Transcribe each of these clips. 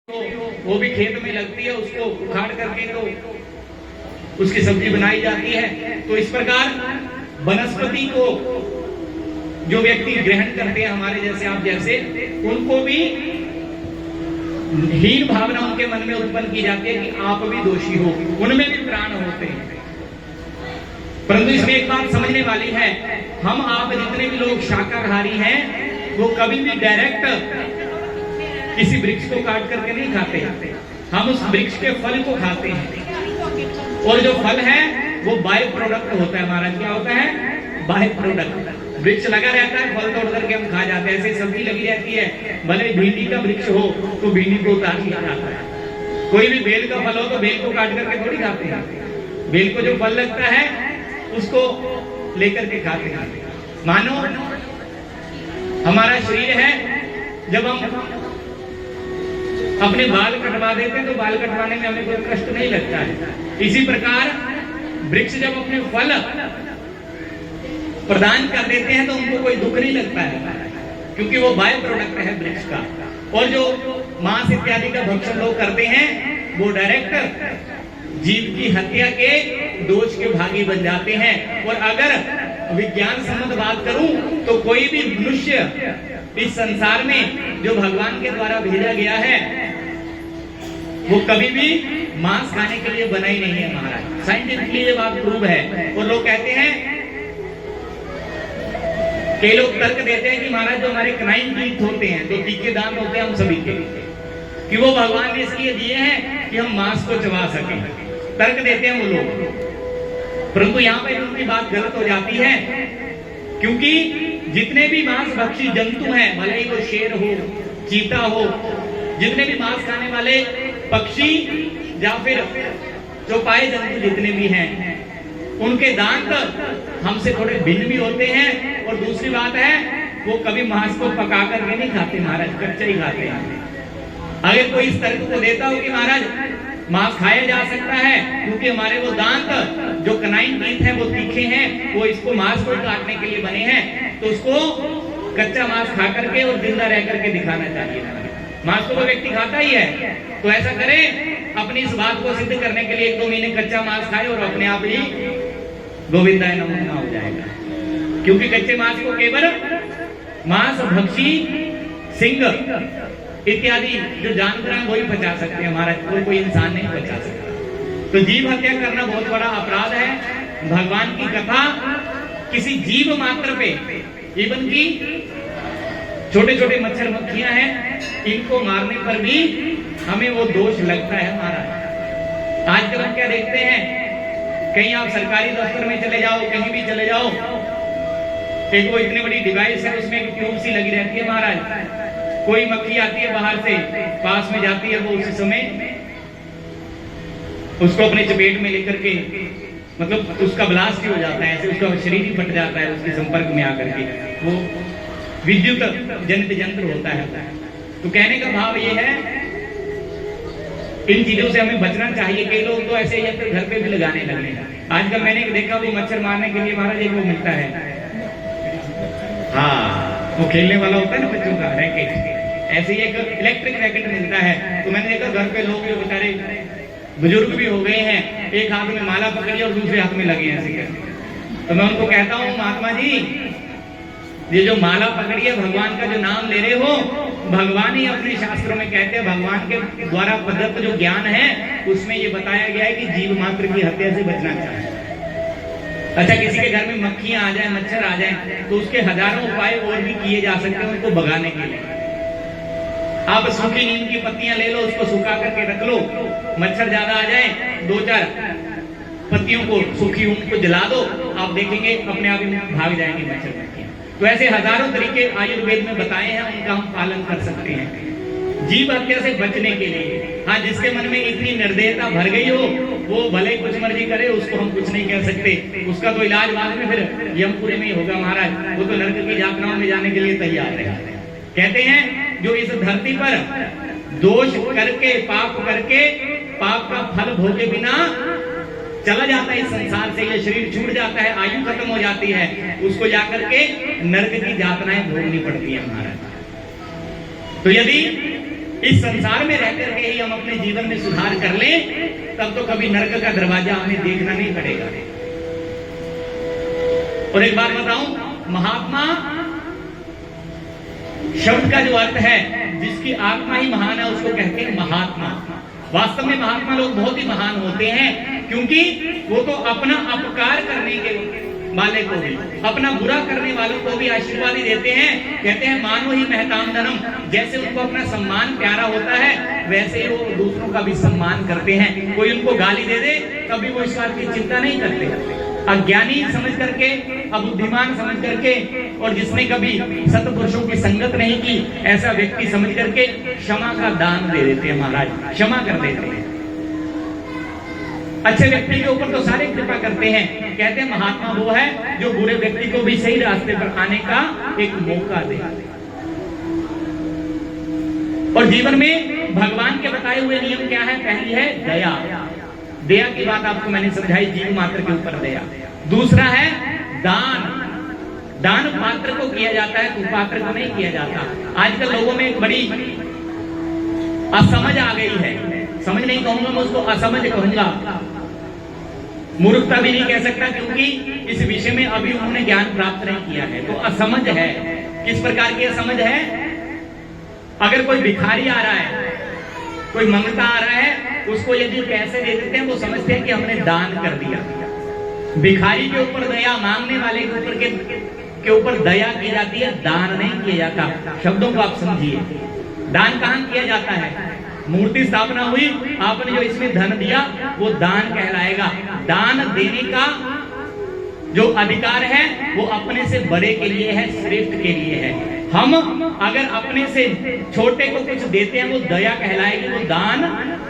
वो भी खेत में लगती है, उसको उखाड़ करके तो उसकी सब्जी बनाई जाती है। तो इस प्रकार वनस्पति को जो व्यक्ति ग्रहण करते हैं, हमारे जैसे आप जैसे, उनको भी हीन भावना उनके मन में उत्पन्न की जाती है कि आप भी दोषी हो, उनमें भी प्राण होते हैं। परंतु इसमें एक बात समझने वाली है, हम आप जितने भी लोग शाकाहारी हैं, वो कभी भी डायरेक्ट किसी वृक्ष को काट करके नहीं खाते, हम उस वृक्ष के फल को खाते हैं। और जो फल है वो बाय प्रोडक्ट होता है। महाराज क्या होता है? By product. वृक्ष लगा रहता है, फल तोड़ करके हम खा जाते हैं। ऐसे सब्जी लगी रहती है, भले भिंडी का वृक्ष हो तो भिंडी को उतार लिया जाता है। कोई भी बेल का फल हो तो बेल को काट करके थोड़ी खाते हैं, बेल को जो फल लगता है उसको लेकर के खाते हैं। मानो हमारा शरीर है, जब हम अपने बाल कटवा देते हैं तो बाल कटवाने में हमें कोई कष्ट नहीं लगता है। इसी प्रकार वृक्ष जब अपने फल प्रदान कर देते हैं तो उनको कोई दुख नहीं लगता है, क्योंकि वो बाय प्रोडक्ट है वृक्ष का। और जो मांस इत्यादि का भक्षण लोग करते हैं, वो डायरेक्ट जीव की हत्या के दोष के भागी बन जाते हैं। और अगर विज्ञान सम्मत बात करूं तो कोई भी मनुष्य इस संसार में जो भगवान के द्वारा भेजा गया है, वो कभी भी मांस खाने के लिए बना ही नहीं है। महाराज साइंटिफिकली ये बात प्रूव है। और लोग कहते हैं, कई लोग तर्क देते हैं कि महाराज जो हमारे क्राइम टीथ होते हैं, जो तीखे दांत होते हैं हम सभी के, कि वो भगवान ने इसलिए दिए हैं कि हम मांस को चबा सकें। तर्क देते हैं वो लोग, परंतु यहाँ पे उनकी बात गलत हो जाती है। क्योंकि जितने भी मांस भक्षी जंतु हैं, भले ही वो शेर हो, चीता हो, जितने भी मांस खाने वाले पक्षी या फिर चौपाए जंतु जितने भी हैं, उनके दांत हमसे थोड़े भिन्न भी होते हैं। और दूसरी बात है, वो कभी मांस को पका करके नहीं खाते महाराज, कच्चा ही खाते हैं। अगर कोई इस तर्क को देता हो कि महाराज मांस खाया जा सकता है क्योंकि हमारे वो दांत जो कनाइन टीथ हैं वो तीखे हैं, वो इसको मांस को काटने के लिए बने हैं, तो उसको कच्चा मांस खा करके और जिंदा रह करके दिखाना चाहिए। मांस को तो व्यक्ति खाता ही है, तो ऐसा करें, अपनी इस बात को सिद्ध करने के लिए 1-2 महीने कच्चा मांस खाए और अपने आप ही गोविंदाय नमः हो जाएगा। क्योंकि कच्चे मांस को केवल मांस भक्षी, सिंह इत्यादि जो जानवर हैं वही पचा सकते हैं महाराज, कोई इंसान नहीं पचा सकता। तो जीव हत्या करना बहुत बड़ा अपराध है। भगवान की कथा किसी जीव मात्र पे, इवन की छोटे छोटे मच्छर मक्खियां हैं, इनको मारने पर भी हमें वो दोष लगता है महाराज। आजकल हम क्या देखते हैं, कहीं आप सरकारी दफ्तर में चले जाओ, कहीं भी चले जाओ, एक वो इतनी बड़ी डिवाइस है, उसमें एक ट्यूब सी लगी रहती है महाराज। कोई मक्खी आती है बाहर से, पास में जाती है, वो उसी समय उसको अपने चपेट में लेकर के, मतलब उसका ब्लास्ट ही हो जाता है, ऐसे उसका शरीर ही फट जाता है उसके संपर्क में आकर के। वो विद्युत जनित यंत्र होता है। तो कहने का भाव ये है, इन चीजों से हमें बचना चाहिए। कई लोग तो ऐसे यंत्र घर पे भी लगाने लगे। आजकल मैंने देखा वो मच्छर मारने के लिए महाराज एक वो मिलता है, हाँ, वो खेलने वाला होता है ना बच्चों का, रैकेट, ऐसे ही एक इलेक्ट्रिक रैकेट मिलता है। तो मैंने देखा घर पे लोग बेचारे बुजुर्ग भी हो गए हैं, एक हाथ में माला पकड़ी और दूसरे हाथ में लगे हैं ऐसे। तो मैं उनको कहता हूँ, महात्मा जी, ये जो माला पकड़ी है, भगवान का जो नाम ले रहे हो, भगवान ही अपने शास्त्रों में कहते हैं, भगवान के द्वारा प्रदत्त जो ज्ञान है उसमें ये बताया गया है कि जीव मात्र की हत्या से बचना चाहिए। अच्छा, किसी के घर में मक्खियां आ जाए, मच्छर आ जाए, तो उसके हजारों उपाय और भी किए जा सकते हैं उनको भगाने के लिए। आप सूखी नीम की पत्तियां ले लो, उसको सुखा करके रख लो, मच्छर ज्यादा आ जाए, 2-4 पत्तियों को सूखी उनको जला दो, आप देखेंगे अपने आप ही भाग जाएंगे मच्छर मक्खियां। तो ऐसे हजारों तरीके आयुर्वेद में बताए हैं, उनका हम पालन कर सकते हैं जीव हत्या से बचने के लिए। हाँ, जिसके मन में इतनी निर्दयता भर गई हो, वो भले कुछ मर्जी करे, उसको हम कुछ नहीं कह सकते। उसका तो इलाज बाद में फिर यमपुरी में ही होगा महाराज, वो तो नरक की यातनाओं में जाने के लिए तैयार है। कहते हैं, जो इस धरती पर दोष करके, पाप करके, पाप का फल भोगे बिना चला जाता है इस संसार से, ये शरीर छूट जाता है, आयु खत्म हो जाती है, उसको जाकर के नरक की यातनाएं भोगनी पड़ती है महाराज। तो यदि इस संसार में रहकर के अपने जीवन में सुधार कर लें, तब तो कभी नरक का दरवाजा हमें देखना नहीं पड़ेगा। और एक बात बताऊं, महात्मा शब्द का जो अर्थ है, जिसकी आत्मा ही महान है उसको कहते हैं महात्मा। वास्तव में महात्मा लोग बहुत ही महान होते हैं, क्योंकि वो तो अपना अपकार करने के वाले को भी, अपना बुरा करने वालों को भी आशीर्वाद ही देते हैं। कहते हैं मानो ही महताम धनम, जैसे उनको अपना सम्मान प्यारा होता है वैसे ही वो दूसरों का भी सम्मान करते हैं। कोई उनको गाली दे दे तभी वो इस बात की चिंता नहीं करते। अज्ञानी समझ करके, अबुद्धिमान समझ करके, और जिसने कभी सत्पुरुषों की संगत नहीं की, ऐसा व्यक्ति समझ करके क्षमा का दान दे देते हैं महाराज, क्षमा कर देते हैं। अच्छे व्यक्ति के ऊपर तो सारे कृपा करते हैं। कहते हैं महात्मा वो है जो बुरे व्यक्ति को भी सही रास्ते पर आने का एक मौका दे। और जीवन में भगवान के बताए हुए नियम क्या है? पहली है दया। दया की बात आपको मैंने समझाई, जीव मात्र के ऊपर दया। दूसरा है दान। दान पात्र को किया जाता है, कुपात्र को नहीं किया जाता। आजकल लोगों में एक बड़ी असमझ आ गई है। समझ नहीं कहूंगा मैं उसको, असमझ कहूंगा। मूर्खता भी नहीं कह सकता, क्योंकि इस विषय में अभी उन्होंने ज्ञान प्राप्त नहीं किया है, तो असमझ है। किस प्रकार की असमझ है? अगर कोई भिखारी आ रहा है, कोई मंगता आ रहा है, उसको यदि पैसे दे देते हैं, वो समझते हैं कि हमने दान कर दिया। भिखारी के ऊपर दया, मांगने वाले के ऊपर दया की जाती है, दान नहीं किया जाता। शब्दों को आप समझिए। दान कहां किया जाता है? मूर्ति स्थापना हुई, आपने जो इसमें धन दिया वो दान कहलाएगा। दान देने का जो अधिकार है वो अपने से बड़े के लिए है, श्रेष्ठ के लिए है। हम अगर अपने से छोटे को कुछ देते हैं वो दया कहलाएगी, वो दान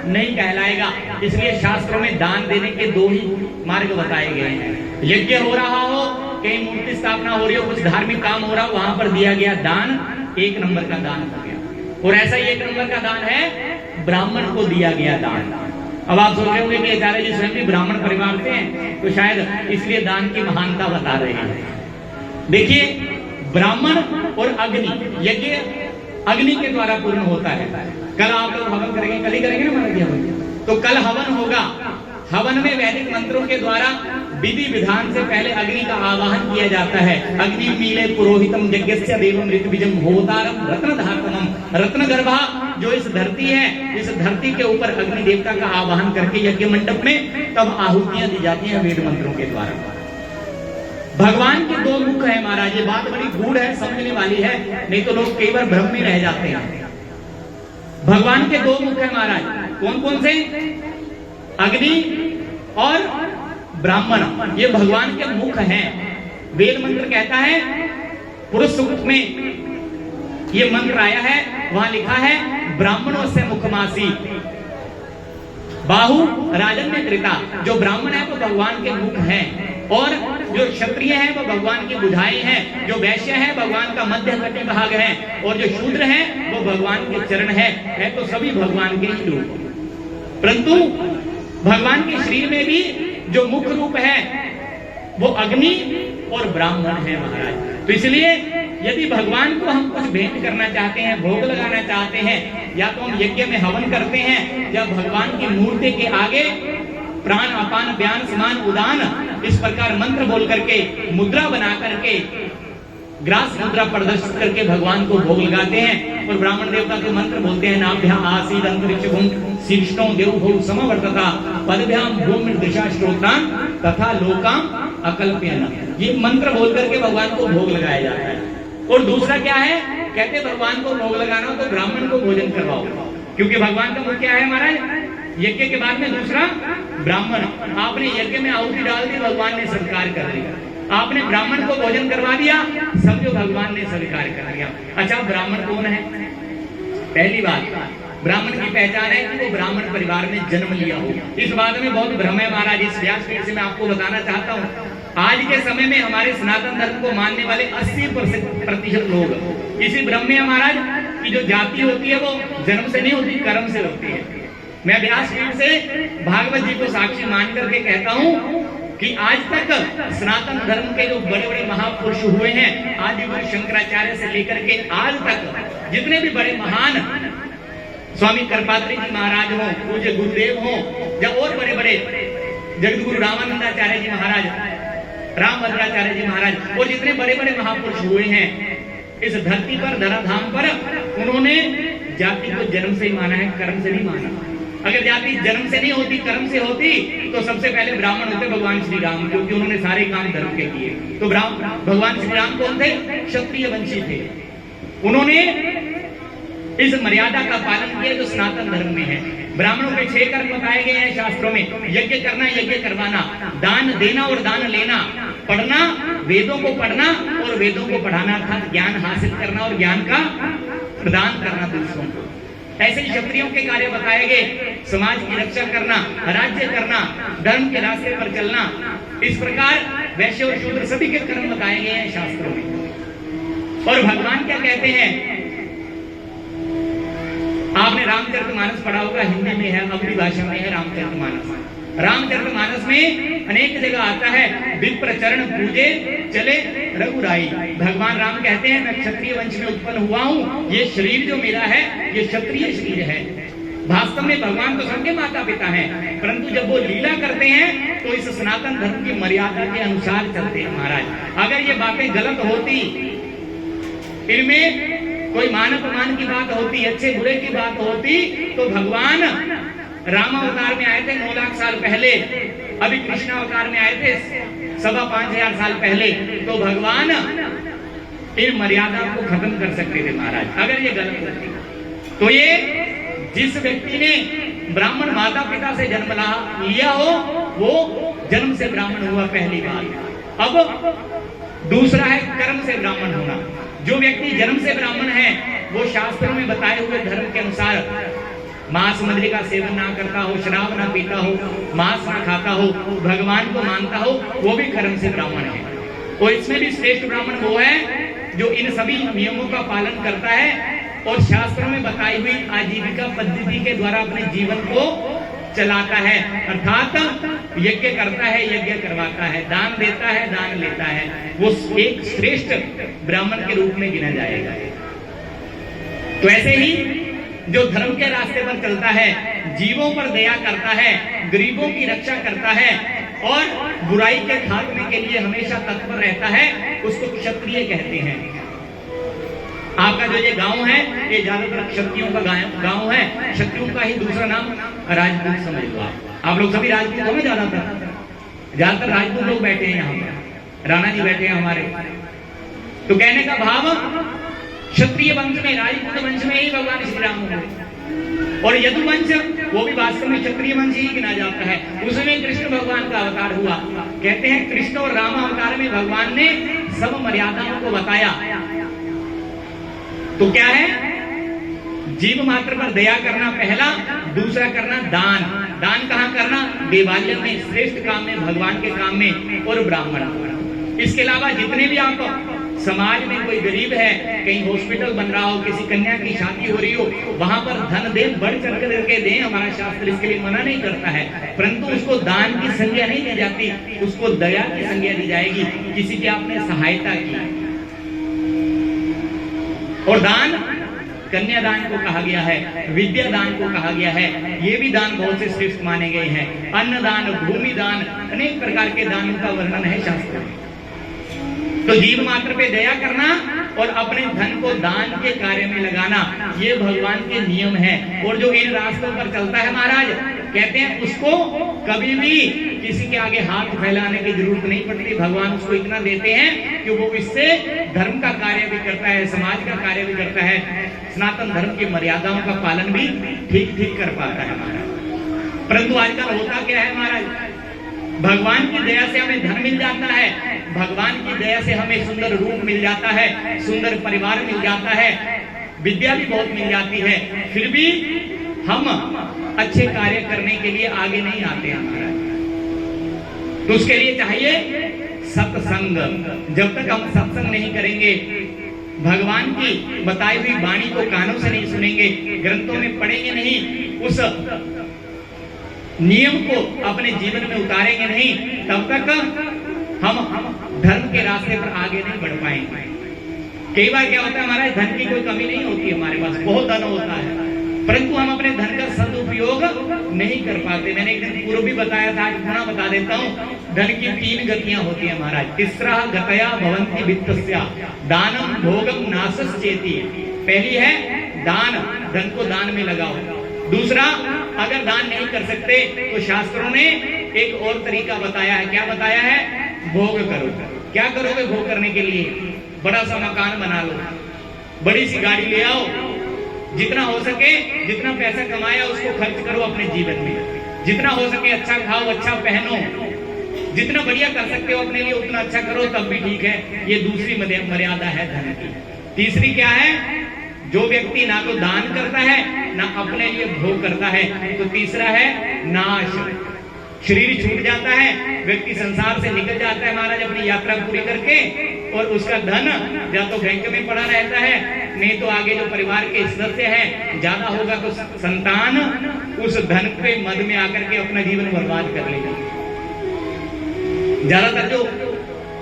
नहीं कहलाएगा। इसलिए शास्त्रों में दान देने के दो ही मार्ग बताए गए हैं। यज्ञ हो रहा हो, कहीं मूर्ति स्थापना हो रही हो, कुछ धार्मिक काम हो रहा हो, वहां पर दिया गया दान 1 नंबर का दान हो गया। और ऐसा ही 1 नंबर का दान है ब्राह्मण को दिया गया दान। अब आप सोच रहे होंगे कि आचार्य जी स्वयं भी ब्राह्मण परिवार से हैं, तो शायद इसलिए दान की महानता बता रहे हैं। देखिए, ब्राह्मण और अग्नि, यज्ञ अग्नि के द्वारा पूर्ण होता है। कल आप लोग हवन करेंगे, कल ही करेंगे ना महाराज हवन, तो कल हवन होगा। हवन में वैदिक मंत्रों के द्वारा विधि विधान से पहले अग्नि का आवाहन किया जाता है। अग्नि मीले पुरोहितम यज्ञस्य देवम ऋतुबीजम होतारम रत्नधातमम। रत्नगर्भा जो इस धरती है, इस धरती के ऊपर अग्नि देवता का आवाहन करके यज्ञ मंडप में तब आहुतियां दी जाती हैं वेद मंत्रों के द्वारा। भगवान के 2 मुख है महाराज। ये बात बड़ी गूढ़ है, समझने वाली है, नहीं तो लोग कई बार भ्रम में रह जाते हैं। भगवान के 2 मुख है महाराज। कौन कौन से? अग्नि और ब्राह्मण, ये भगवान के मुख हैं। वेद मंत्र कहता है, पुरुष सूक्त में ये मंत्र आया है, वहां लिखा है ब्राह्मणों से मुखमासी बाहु राजन्य कृता। जो ब्राह्मण है वो भगवान के मुख हैं, और जो क्षत्रिय है वो भगवान की बुझाएं हैं, जो वैश्य है भगवान का मध्य कटी भाग है, और जो शूद्र है वो भगवान के चरण है तो सभी भगवान के ही रूप। परंतु भगवान के शरीर में भी जो मुख्य रूप है वो अग्नि और ब्राह्मण है महाराज। तो इसलिए यदि भगवान को हम कुछ भेंट करना चाहते हैं, भोग लगाना चाहते हैं, या तो हम यज्ञ में हवन करते हैं, या भगवान की मूर्ति के आगे प्राण अपान व्यान समान उदान इस प्रकार मंत्र बोल करके, मुद्रा बना करके, ग्रास मुद्रा प्रदर्शित करके भगवान को भोग लगाते हैं। और ब्राह्मण देवता के मंत्र बोलते हैं, नाभ्याम आसीद अंतरिक्षभुम शीर्ष्णो देवभुव समवर्तता पदभ्याम भूमि दिशा श्रोतान तथा लोकाम अकल्प्यन। ये मंत्र बोल करके भगवान को भोग लगाया जाता है। और दूसरा क्या है? कहते भगवान को भोग लगाना हो तो ब्राह्मण को भोजन करवाओ, क्योंकि भगवान का मुख्य है महाराज यज्ञ के बाद में दूसरा ब्राह्मण। आपने यज्ञ में आहुति डाल दी, भगवान ने स्वीकार कर लिया। आपने ब्राह्मण को भोजन करवा दिया, समझो भगवान ने स्वीकार कर लिया। अच्छा, ब्राह्मण कौन है? पहली बात, ब्राह्मण की पहचान है कि वो ब्राह्मण परिवार में जन्म लिया हो। इस बात में बहुत भ्रम है महाराज। इस व्यासपीठ से मैं आपको बताना चाहता हूँ, आज के समय में हमारे सनातन धर्म को मानने वाले 80% लोग इसी भ्रम में है महाराज कि जो जाति होती है वो जन्म से नहीं होती, कर्म से होती है। मैं व्यासपीठ से भागवत जी को साक्षी मान करके कहता हूँ कि आज तक सनातन धर्म के जो बड़े बड़े महापुरुष हुए हैं, आदि गुरु शंकराचार्य से लेकर के आज तक जितने भी बड़े महान स्वामी कृपात्री जी महाराज हो, पूज्य गुरुदेव हो, या और बड़े बड़े जगत गुरु रामानंदाचार्य जी महाराज, रामभद्राचार्य जी महाराज, और जितने बड़े बड़े महापुरुष हुए हैं इस धरती पर, धराधाम पर, उन्होंने जाति को जन्म से ही माना है, कर्म से नहीं माना। अगर जाति जन्म से नहीं होती, कर्म से होती, तो सबसे पहले ब्राह्मण होते भगवान श्री राम, क्योंकि उन्होंने सारे काम धर्म के किए। तो भगवान श्री राम कौन थे? क्षत्रिय वंशी थे। उन्होंने इस मर्यादा का पालन किया जो सनातन धर्म में है। ब्राह्मणों के 6 कर्म बताए गए हैं शास्त्रों में, यज्ञ करना, यज्ञ करवाना, दान देना और दान लेना, पढ़ना, वेदों को पढ़ना और वेदों को पढ़ाना, अर्थात ज्ञान हासिल करना और ज्ञान का प्रदान करना दूसरों को। ऐसे ही क्षत्रियों के कार्य बताए गए, समाज की रक्षा करना, राज्य करना, धर्म के रास्ते पर चलना। इस प्रकार वैश्य और शूद्र सभी के कर्म बताए गए हैं शास्त्रों में। और भगवान क्या कहते हैं? आपने रामचरितमानस पढ़ा होगा, हिंदी में है, अवधी भाषा में है रामचरितमानस। रामचरितमानस में अनेक जगह आता है, विप्र चरण पूजे चले रघुराई। भगवान राम कहते हैं मैं क्षत्रिय वंश में उत्पन्न हुआ हूँ, ये शरीर जो मेरा है ये क्षत्रिय शरीर है। वास्तव में भगवान तो सबके माता पिता हैं, परंतु जब वो लीला करते हैं तो इस सनातन धर्म की मर्यादा के अनुसार चलते हैं महाराज। अगर ये बातें गलत होती, इनमें कोई मान अपमान की बात होती, अच्छे बुरे की बात होती, तो भगवान राम अवतार में आए थे 9 लाख साल पहले, अभी कृष्ण अवतार में आए थे 5,500 साल पहले, तो भगवान इन मर्यादा को खत्म कर सकते थे महाराज, अगर ये गलत होती। तो ये जिस व्यक्ति ने ब्राह्मण माता पिता से जन्म लिया हो, वो जन्म से ब्राह्मण हुआ पहली बात। अब दूसरा है कर्म से ब्राह्मण होना। जो व्यक्ति जन्म से ब्राह्मण है वो शास्त्रों में बताए हुए धर्म के अनुसार मांस मदिरा का सेवन ना करता हो, शराब ना पीता हो, मांस ना खाता हो, भगवान को मानता हो, वो भी कर्म से ब्राह्मण है। और इसमें भी श्रेष्ठ ब्राह्मण वो है जो इन सभी नियमों का पालन करता है और शास्त्रों में बताई हुई आजीविका पद्धति के द्वारा अपने जीवन को चलाता है, अर्थात यज्ञ करता है, यज्ञ करवाता है, दान देता है, दान लेता है। वो एक श्रेष्ठ ब्राह्मण के रूप में गिना जाएगा। तो ऐसे ही जो धर्म के रास्ते पर चलता है, जीवों पर दया करता है, गरीबों की रक्षा करता है और बुराई के खात्मे के लिए हमेशा तत्पर रहता है, उसको क्षत्रिय कहते हैं। आपका जो ये गांव है ये ज्यादातर क्षत्रियों का गांव है। क्षत्रियों का ही दूसरा नाम राजपूत समझ लो आप लोग सभी राजपूत हो ना, ज्यादातर राजपूत लोग बैठे हैं यहाँ पर, राणा जी बैठे हैं हमारे। तो कहने का भाव क्षत्रिय वंश में, राजपूत वंश में ही भगवान श्री राम हुए। और यदुवंश वो भी वास्तव में क्षत्रिय वंश ही गिना जाता है, उसमें कृष्ण भगवान का अवतार हुआ। कहते हैं कृष्ण और राम अवतार में भगवान ने सब मर्यादाओं को बताया। तो क्या है? जीव मात्र पर दया करना पहला, दूसरा करना दान। दान कहाँ करना? देवालय में, श्रेष्ठ काम में, भगवान के काम में और ब्राह्मण। इसके अलावा जितने भी आप समाज में कोई गरीब है, कहीं हॉस्पिटल बन रहा हो, किसी कन्या की शादी हो रही हो, वहां पर धन दे, बढ़ चढ़ करके दें, हमारा शास्त्र इसके लिए मना नहीं करता है, परंतु उसको दान की संज्ञा नहीं दी जाती, उसको दया की संज्ञा दी जाएगी। किसी की आपने सहायता की। और दान कन्यादान को कहा गया है, विद्या दान को कहा गया है, ये भी दान बहुत से श्रेष्ठ माने गए हैं। अन्नदान, भूमि दान, अनेक प्रकार के दानों का वर्णन है शास्त्र में। तो जीव मात्र पे दया करना और अपने धन को दान के कार्य में लगाना, ये भगवान के नियम है। और जो इन रास्तों पर चलता है महाराज, कहते हैं उसको कभी भी किसी के आगे हाथ फैलाने की जरूरत नहीं पड़ती। भगवान उसको इतना देते हैं कि वो इससे धर्म का कार्य भी करता है, समाज का कार्य भी करता है, सनातन धर्म की मर्यादाओं का पालन भी ठीक ठीक कर पाता है महाराज। परंतु आजकल होता क्या है महाराज, भगवान की दया से हमें धन मिल जाता है, भगवान की दया से हमें सुंदर रूप मिल जाता है, सुंदर परिवार मिल जाता है, विद्या भी बहुत मिल जाती है, फिर भी हम अच्छे कार्य करने के लिए आगे नहीं आते हैं महाराज। तो उसके लिए चाहिए सत्संग। जब तक हम सत्संग नहीं करेंगे, भगवान की बताई हुई वाणी को कानों से नहीं सुनेंगे, ग्रंथों में पढ़ेंगे नहीं, उस नियम को अपने जीवन में उतारेंगे नहीं, तब तक हम धर्म के रास्ते पर आगे नहीं बढ़ पाएंगे। कई बार क्या होता है महाराज, धन की कोई कमी नहीं होती हमारे पास, बहुत धन होता है, परंतु हम अपने धन का सदुपयोग नहीं कर पाते। मैंने एक दिन पूर्व भी बताया था, आज पुनः बता देता हूँ। धन की 3 गतियां होती है महाराज। तिस्रा गतया भवन्ति वित्तस्या दानम भोगम नासश्चेति। पहली है दान, धन को दान में लगाओ। दूसरा, अगर दान नहीं कर सकते तो शास्त्रों ने एक और तरीका बताया है। क्या बताया है? भोग करो। क्या करोगे भोग करने के लिए? बड़ा सा मकान बना लो, बड़ी सी गाड़ी ले आओ, जितना हो सके, जितना पैसा कमाया उसको खर्च करो अपने जीवन में। जितना हो सके अच्छा खाओ, अच्छा पहनो, जितना बढ़िया कर सकते हो अपने लिए उतना अच्छा करो, तब भी ठीक है। ये दूसरी मर्यादा है धन की। तीसरी क्या है? जो व्यक्ति ना तो दान करता है ना अपने लिए भोग करता है, तो तीसरा है नाश। शरीर छूट जाता है, व्यक्ति संसार से निकल जाता है महाराज अपनी यात्रा पूरी करके, और उसका धन या तो बैंक में पड़ा रहता है, नहीं तो आगे जो परिवार के सदस्य हैं, ज्यादा होगा तो संतान उस धन के मद में आकर के अपना जीवन बर्बाद कर लेगा। ज्यादातर जो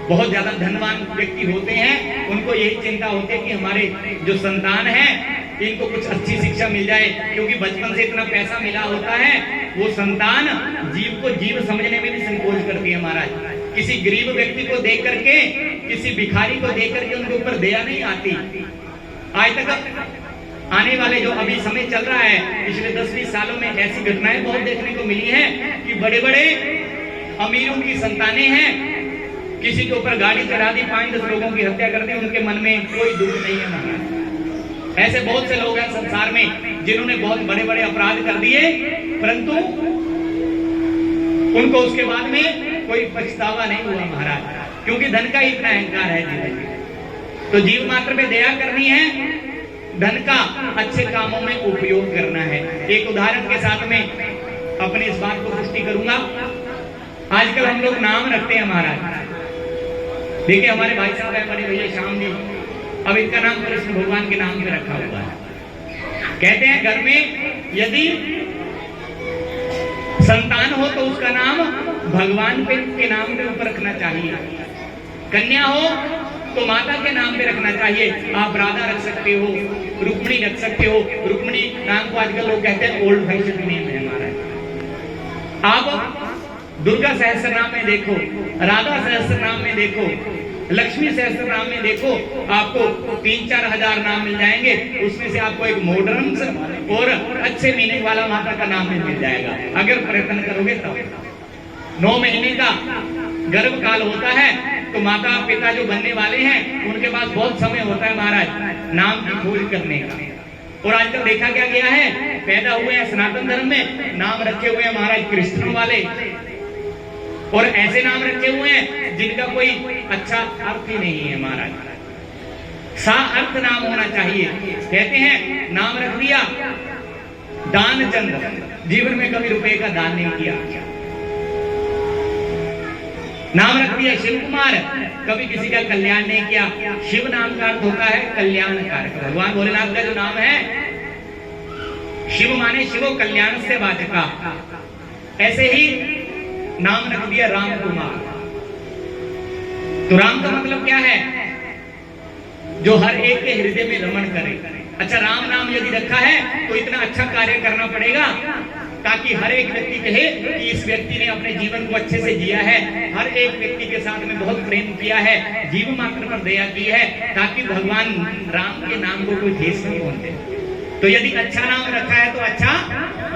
बहुत ज्यादा धनवान व्यक्ति होते हैं उनको यही चिंता होती है कि हमारे जो संतान है इनको कुछ अच्छी शिक्षा मिल जाए, क्योंकि बचपन से इतना पैसा मिला होता है, वो संतान जीव को जीव समझने में भी संकोच करती है महाराज। किसी गरीब व्यक्ति को देख करके, किसी भिखारी को देख करके उनके ऊपर दया नहीं आती। आज तक आने वाले जो अभी समय चल रहा है, पिछले 10-20 सालों में ऐसी घटनाएं बहुत देखने को मिली हैं कि बड़े बड़े अमीरों की संतानें हैं, किसी के ऊपर गाड़ी चढ़ा दी, 5-10 लोगों की हत्या कर दी, उनके मन में कोई दुख नहीं है महाराज। ऐसे बहुत से लोग हैं संसार में जिन्होंने बहुत बड़े बड़े अपराध कर दिए, परंतु उनको उसके बाद में कोई पछतावा नहीं हुआ महाराज, क्योंकि धन का इतना अहंकार है जीवन में। तो जीव मात्र में दया करनी है, धन का अच्छे कामों में उपयोग करना है। एक उदाहरण के साथ में अपनी इस बात को पुष्टि करूंगा। आजकल हम लोग नाम रखते हैं महाराज। देखिए हमारे भाई साहब है बड़े भैया श्याम जी, अब इनका नाम कृष्ण भगवान के नाम पे रखा हुआ है। कहते हैं घर में यदि संतान हो तो उसका नाम भगवान के नाम पे ऊपर रखना चाहिए, कन्या हो तो माता के नाम पे रखना चाहिए। आप राधा रख सकते हो, रुक्मिणी रख सकते हो। रुक्मिणी नाम को आजकल लोग कहते हैं ओल्ड फैशन नेम है हमारा। आप दुर्गा सहस्त्र नाम में देखो, राधा सहस्त्र नाम में देखो, लक्ष्मी सहस्त्र नाम में देखो, आपको 3-4 हजार नाम मिल जाएंगे। उसमें से आपको एक मॉडर्न और अच्छे मीनिंग वाला माता का नाम भी मिल जाएगा, अगर प्रयत्न करोगे तब। 9 महीने का गर्भ काल होता है, तो माता पिता जो बनने वाले हैं उनके पास बहुत समय होता है महाराज नाम की खोज करने का। और आजकल देखा क्या गया है, पैदा हुए हैं सनातन धर्म में, नाम रखे हुए हैं महाराज कृष्ण वाले, और ऐसे नाम रखे हुए हैं जिनका कोई अच्छा अर्थ ही नहीं है महाराज। सा अर्थ नाम होना चाहिए। कहते हैं नाम रख दिया दान चंद, जीवन में कभी रुपए का दान नहीं किया। नाम रख दिया शिव कुमार, कभी किसी का कल्याण नहीं किया। शिव नाम का अर्थ होता है कल्याणकारक। भगवान भोलेनाथ का जो नाम है शिव माने शिवो कल्याण से वाचका। ऐसे ही नाम रख दिया राम कुमार। तो राम का मतलब क्या है? जो हर एक के हृदय में रमण करे। अच्छा, राम नाम यदि रखा है तो इतना अच्छा कार्य करना पड़ेगा ताकि हर एक व्यक्ति कहे कि इस व्यक्ति ने अपने जीवन को अच्छे से जिया है, हर एक व्यक्ति के साथ में बहुत प्रेम किया है, जीव मात्र पर दया की है, ताकि भगवान राम के नाम को कोई ठेस नहीं पहुंचे। तो यदि अच्छा नाम रखा है तो अच्छा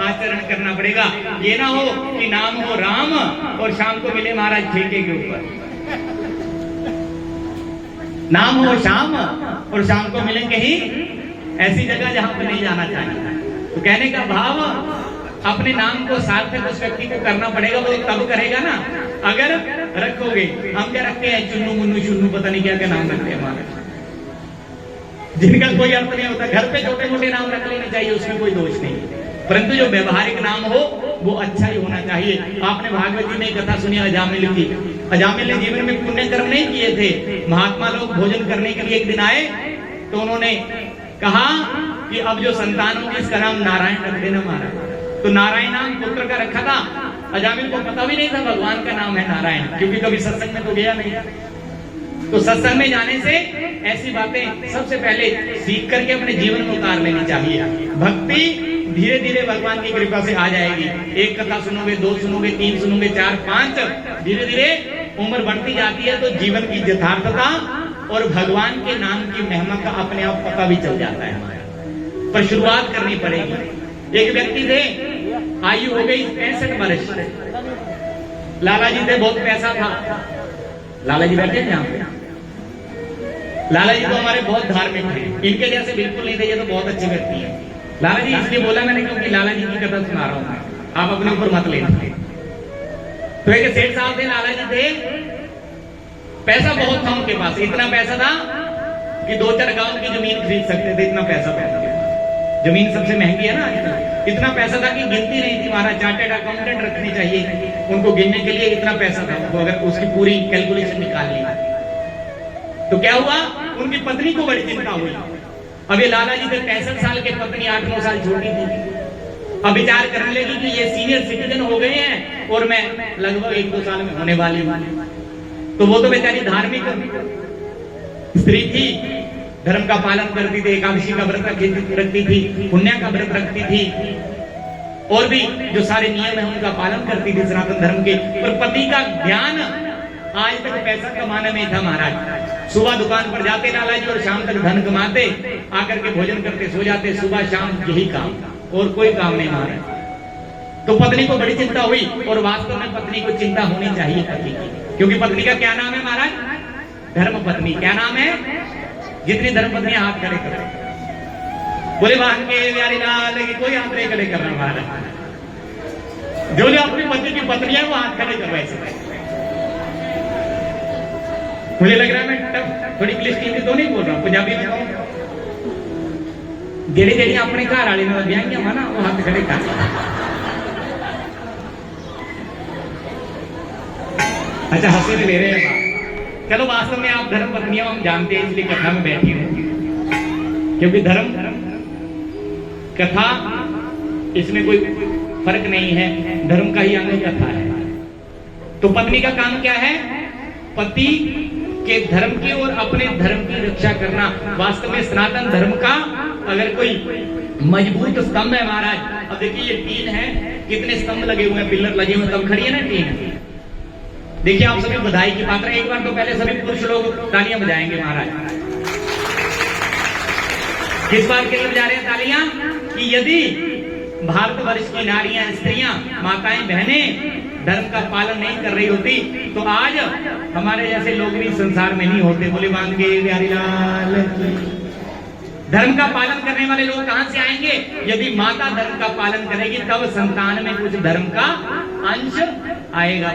आचरण करना पड़ेगा। ये ना हो कि नाम हो राम और शाम को मिले महाराज ठेके के ऊपर। नाम हो श्याम और शाम को मिले कहीं ऐसी जगह जहां पर नहीं जाना चाहिए। तो कहने का भाव अपने नाम को सार्थक उस व्यक्ति को करना पड़ेगा, वो तब करेगा ना अगर रखोगे। हम क्या रखते हैं? चुन्नू मुन्नू शुन्नू पता नहीं क्या क्या नाम रखते हैं हमारे, जिनका कोई अर्थ नहीं होता। घर पे छोटे मोटे नाम रख लेने चाहिए, उसमें कोई दोष नहीं, परंतु जो व्यवहारिक नाम हो वो अच्छा ही होना चाहिए। आपने भागवत जी में कथा सुनी अजामिल की। अजामिल ने जीवन में पुण्य कर्म नहीं किए थे। महात्मा लोग भोजन करने के लिए एक दिन आए तो उन्होंने कहा कि अब जो संतान होगी इसका नाम नारायण रख देना महाराज। तो नारायण नाम पुत्र का रखा था। अजामिल को पता भी नहीं था भगवान का नाम है नारायण, क्योंकि कभी सत्संग में तो गया नहीं। तो सत्संग में जाने से ऐसी बातें सबसे पहले सीख करके अपने जीवन में उतार लेनी चाहिए। भक्ति धीरे धीरे भगवान की कृपा से आ जाएगी। एक कथा सुनोगे, 2 सुनोगे, 3 सुनोगे, 4, 5, धीरे धीरे उम्र बढ़ती जाती है तो जीवन की यथार्थता और भगवान के नाम की महिमा का अपने आप पता भी चल जाता है हमारा। पर शुरुआत करनी पड़ेगी। एक व्यक्ति थे, आयु हो गई 65 वर्ष, लाला जी थे, बहुत पैसा था। लाला जी बैठे हैं यहाँ पे। लाला जी तो हमारे बहुत धार्मिक थे, इनके जैसे बिल्कुल नहीं थे, ये तो बहुत अच्छे व्यक्ति हैं। लाला जी इसलिए बोला मैंने क्योंकि लाला जी की कथा सुना रहा हूं, आप अपने ऊपर मत लेना। तो एक सेठ साहब थे, लाला जी थे, पैसा बहुत था उनके पास। इतना पैसा था कि 2-4 गांव की जमीन खरीद सकते थे, इतना पैसा था उनके पास। जमीन सबसे महंगी है ना आजकल। इतना पैसा था कि गिनती नहीं थी। हमारा चार्टेड अकाउंटेंट रखनी चाहिए उनको गिनने के लिए, इतना पैसा था उनको, अगर उसकी पूरी कैलकुलेशन निकाल ली। तो क्या हुआ, उनकी पत्नी को बड़ी चिंता हुई। अब ये लाला जी थे 65 साल के, पत्नी 8-9 साल छोटी थी। अब विचार करने लगी कि ये सीनियर सिटीजन हो गए हैं और मैं लगभग 1-2 साल में होने वाली हूं। तो वो तो बेचारी धार्मिक स्त्री थी, धर्म का पालन करती थी, एकादशी का व्रत रखती थी, पुण्य का व्रत रखती थी, और भी जो सारे नियम है उनका पालन करती थी सनातन धर्म के। और पति का ध्यान आज तक पैसा कमाने में था महाराज। सुबह दुकान पर जाते लाला जी और शाम तक धन कमाते, आकर के भोजन करते सो जाते, सुबह शाम यही काम, और कोई काम नहीं महाराज। तो पत्नी को बड़ी चिंता हुई, और वास्तव में पत्नी को चिंता होनी चाहिए पति की, क्योंकि पत्नी का क्या नाम है महाराज? धर्म पत्नी। क्या नाम है? जितनी धर्म पत्नियां हाथ खड़े करो, बोले वाहन के प्यारे लाल की, कोई हाथ नहीं खड़े करना महाराज। जो अपनी पति की पत्नियां वो हाथ खड़े करो ऐसे। मुझे लग रहा है मैं थोड़ी इंग्लिश हिंदी तो नहीं बोल रहा हूं, पंजाबी में कहूं, जेड़ी जेड़ी अपने घर वाले ने ब्याहियां वा ना वो हाथ खड़े कर। अच्छा हंसी ले रहे हैं। चलो वास्तव में आप धर्म पत्नियां हम जानते हैं, इसलिए कथा में बैठी हूं, क्योंकि धर्म कथा इसमें कोई फर्क नहीं है, धर्म का ही अंग कथा है। तो पत्नी का काम क्या है? पति के धर्म की और अपने धर्म की रक्षा करना। वास्तव में सनातन धर्म का अगर कोई मजबूत स्तंभ है महाराज, अब देखिए ये टीन है, कितने स्तंभ लगे हुए हैं, पिलर लगे हुए, तब खड़ी है ना टीन। देखिए आप सभी बधाई की पात्र। एक बार तो पहले सभी पुरुष लोग तालियां बजाएंगे महाराज। किस बात के लिए बजा रहे हैं तालियां? कि यदि भारतवर्ष की नारियां, स्त्रियां, माताएं, बहनें धर्म का पालन नहीं कर रही होती तो आज हमारे जैसे लोग भी संसार में नहीं होते। बोले बांध के प्यारी लाल। धर्म का पालन करने वाले लोग कहां से आएंगे? यदि माता धर्म का पालन करेगी तब संतान में कुछ धर्म का अंश आएगा।